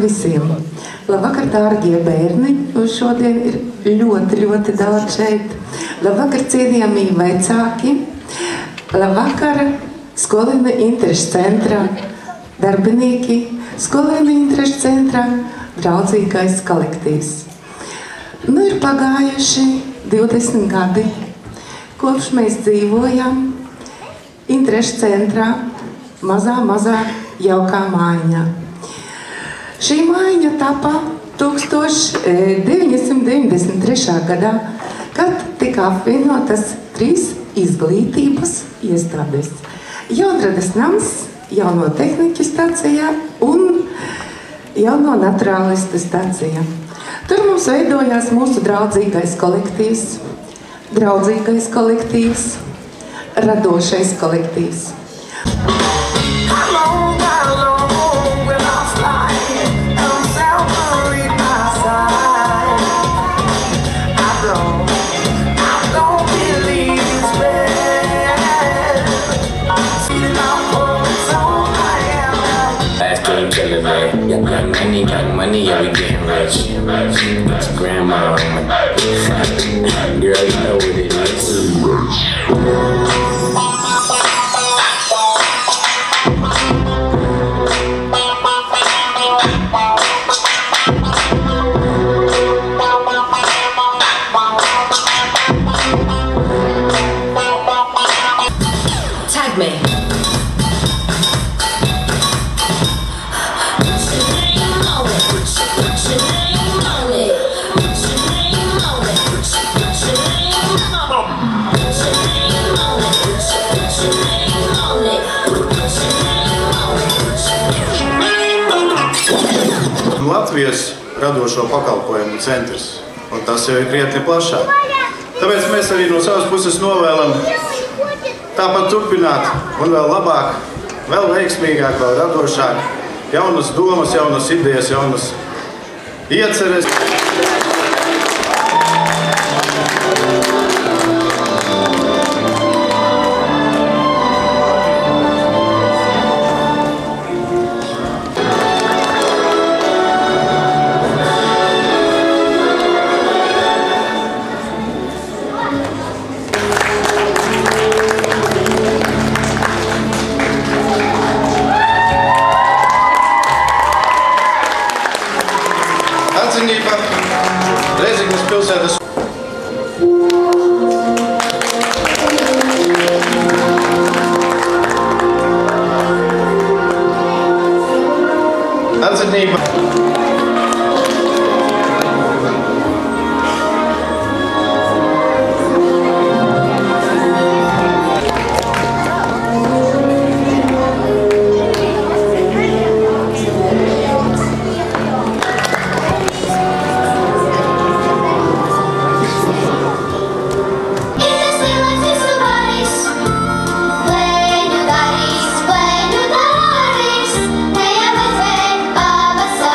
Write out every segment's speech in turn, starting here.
visiem! Labvakar, dārgie bērni! Šodien ir ļoti daudz šeit. Labvakar, cienījamie vecāki! Labvakar, skolēnu interešu centra darbinieki, skolēnu interešu centra draudzīgais kolektīvs. Nu ir pagājuši 20 gadi, kopš mēs dzīvojam interešu centrā mazā jaukā mājiņā. Šī mājiņa tapa 1993. gadā, kad tika apvienotas 3 izglītības iestādes. Jaunradas nams, jauno tehniķu stacijā un jauno naturālistu stacijā. Tur mums veidojās mūsu draudzīgais kolektīvs, radošais kolektīvs. Got money, yeah, we getting rich. Got your grandma on my girl, you know what it is. Tag me. Latvijas radošo pakalpojumu centrs, un tas jau ir krietni plašāk. Tāpēc mēs arī no savas puses novēlam tāpat turpināt, un vēl labāk, vēl veiksmīgāk, vēl radošāk, jaunas domas, jaunas idejas, jaunas ieceres. Atzinība Rezignes pilsētas. Atzinība. Pavasaris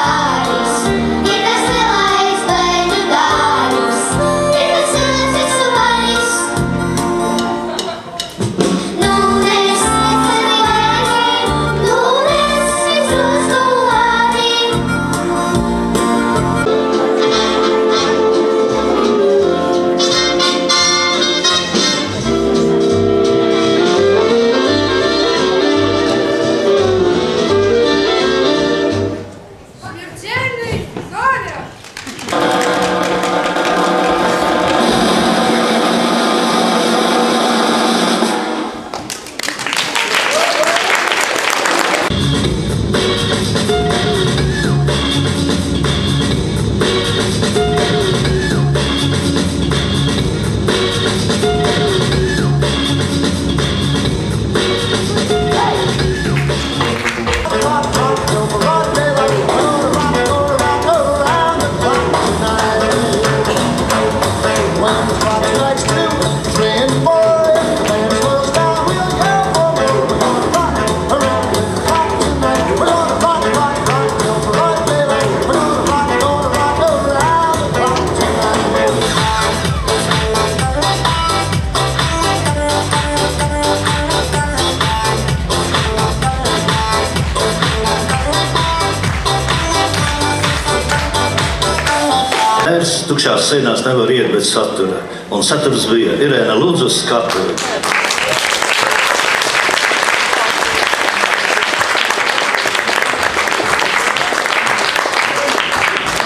tukšās sēnās nevar iet bez satura. Un saturs bija Irēna Lūdzu uz skatu.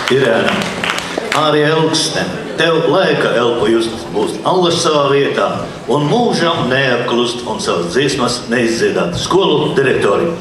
Irēna, arī elksne, tev laika elpu just būs allaž savā vietā un mūžam neapklust un savas dziesmas neizdziedāt. Skolu direktori.